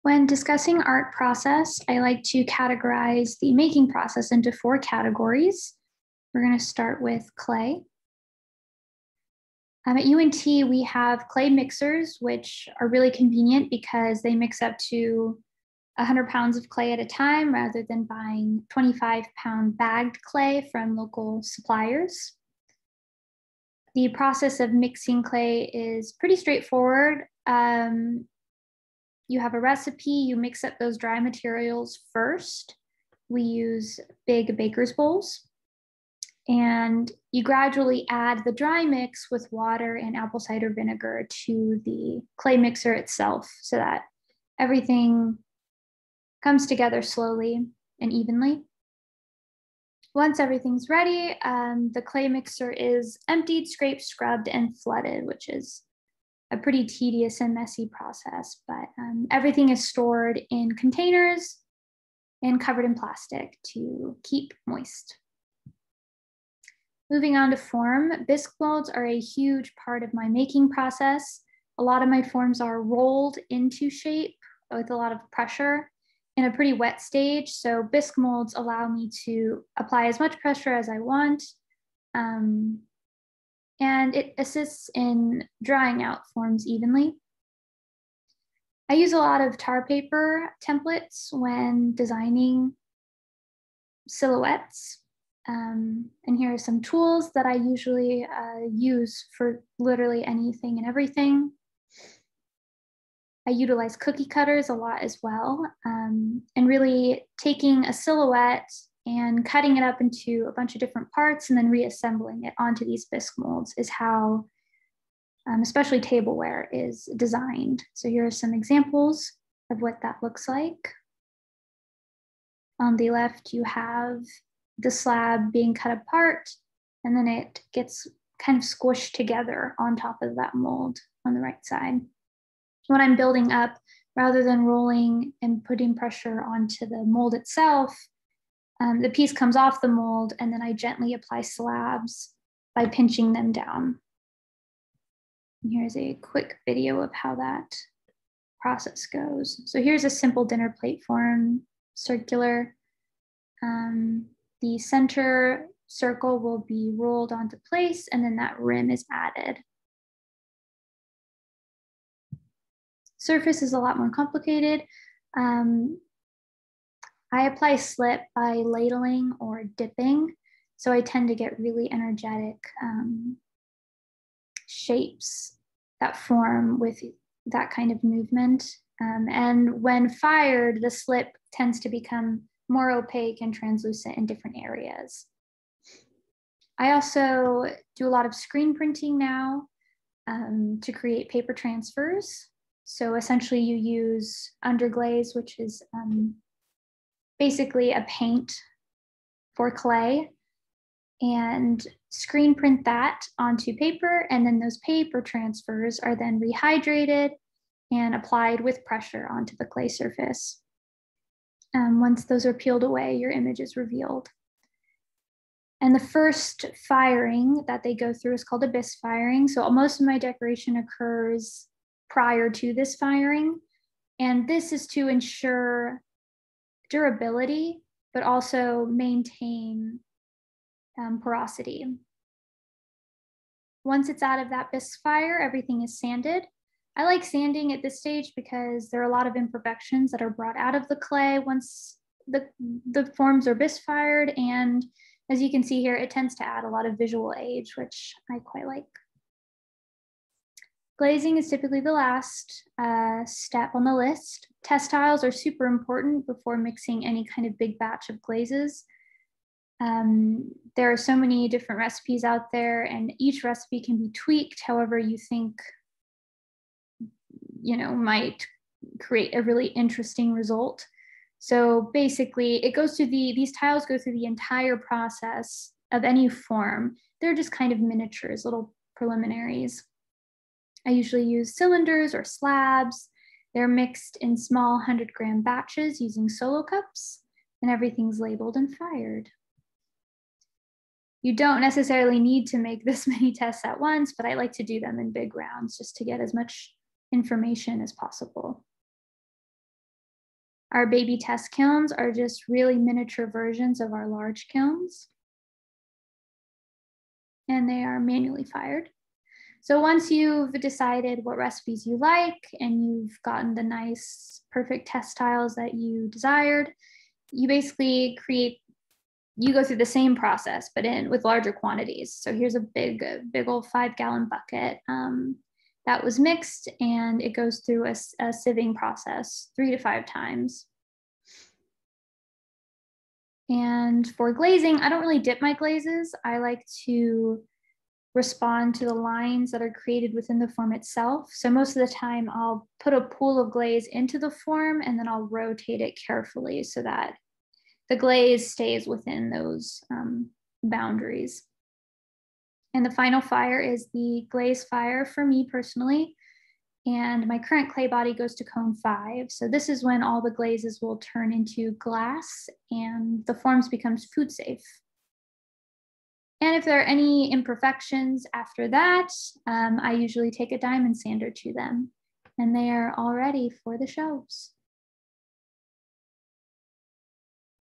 When discussing art process, I like to categorize the making process into 4 categories. We're going to start with clay. At UNT, we have clay mixers, which are really convenient because they mix up to 100 pounds of clay at a time rather than buying 25-pound bagged clay from local suppliers. The process of mixing clay is pretty straightforward. You have a recipe, you mix up those dry materials first. We use big baker's bowls. And you gradually add the dry mix with water and apple cider vinegar to the clay mixer itself so that everything comes together slowly and evenly. Once everything's ready, the clay mixer is emptied, scraped, scrubbed, and flooded, which is a pretty tedious and messy process, but everything is stored in containers and covered in plastic to keep moist. Moving on to form, bisque molds are a huge part of my making process. A lot of my forms are rolled into shape with a lot of pressure in a pretty wet stage. So bisque molds allow me to apply as much pressure as I want. And it assists in drying out forms evenly. I use a lot of tar paper templates when designing silhouettes. And here are some tools that I usually use for literally anything and everything. I utilize cookie cutters a lot as well, and really taking a silhouette and cutting it up into a bunch of different parts and then reassembling it onto these bisque molds is how especially tableware is designed. So here are some examples of what that looks like. On the left, you have the slab being cut apart, and then it gets kind of squished together on top of that mold on the right side. When I'm building up, rather than rolling and putting pressure onto the mold itself, the piece comes off the mold, and then I gently apply slabs by pinching them down. And here's a quick video of how that process goes. So here's a simple dinner plate form, circular. The center circle will be rolled onto place, and then that rim is added. Surface is a lot more complicated. I apply slip by ladling or dipping, so I tend to get really energetic shapes that form with that kind of movement. And when fired, the slip tends to become more opaque and translucent in different areas. I also do a lot of screen printing now to create paper transfers. So essentially you use underglaze, which is basically a paint for clay, and screen print that onto paper. And then those paper transfers are then rehydrated and applied with pressure onto the clay surface. Once those are peeled away, your image is revealed. And the first firing that they go through is called a bisque firing. So most of my decoration occurs prior to this firing. And this is to ensure durability, but also maintain porosity. Once it's out of that bisque fire, everything is sanded. I like sanding at this stage because there are a lot of imperfections that are brought out of the clay once the forms are bisque fired. And as you can see here, it tends to add a lot of visual age, which I quite like. Glazing is typically the last step on the list. Test tiles are super important before mixing any kind of big batch of glazes. There are so many different recipes out there, and each recipe can be tweaked however you think might create a really interesting result. So basically it goes through these tiles go through the entire process of any form. They're just kind of miniatures, little preliminaries. I usually use cylinders or slabs. They're mixed in small 100-gram batches using solo cups, and everything's labeled and fired. You don't necessarily need to make this many tests at once, but I like to do them in big rounds just to get as much information as possible. Our baby test kilns are just really miniature versions of our large kilns. And they are manually fired. So once you've decided what recipes you like and you've gotten the nice, perfect test tiles that you desired, you basically you go through the same process, but with larger quantities. So here's a big old 5-gallon bucket that was mixed, and it goes through a sieving process 3 to 5 times. And for glazing, I don't really dip my glazes. I like to respond to the lines that are created within the form itself. So most of the time I'll put a pool of glaze into the form and then I'll rotate it carefully so that the glaze stays within those boundaries. And the final fire is the glaze fire for me personally. And my current clay body goes to cone 5. So this is when all the glazes will turn into glass and the forms becomes food safe. And if there are any imperfections after that, I usually take a diamond sander to them, and they are all ready for the shelves.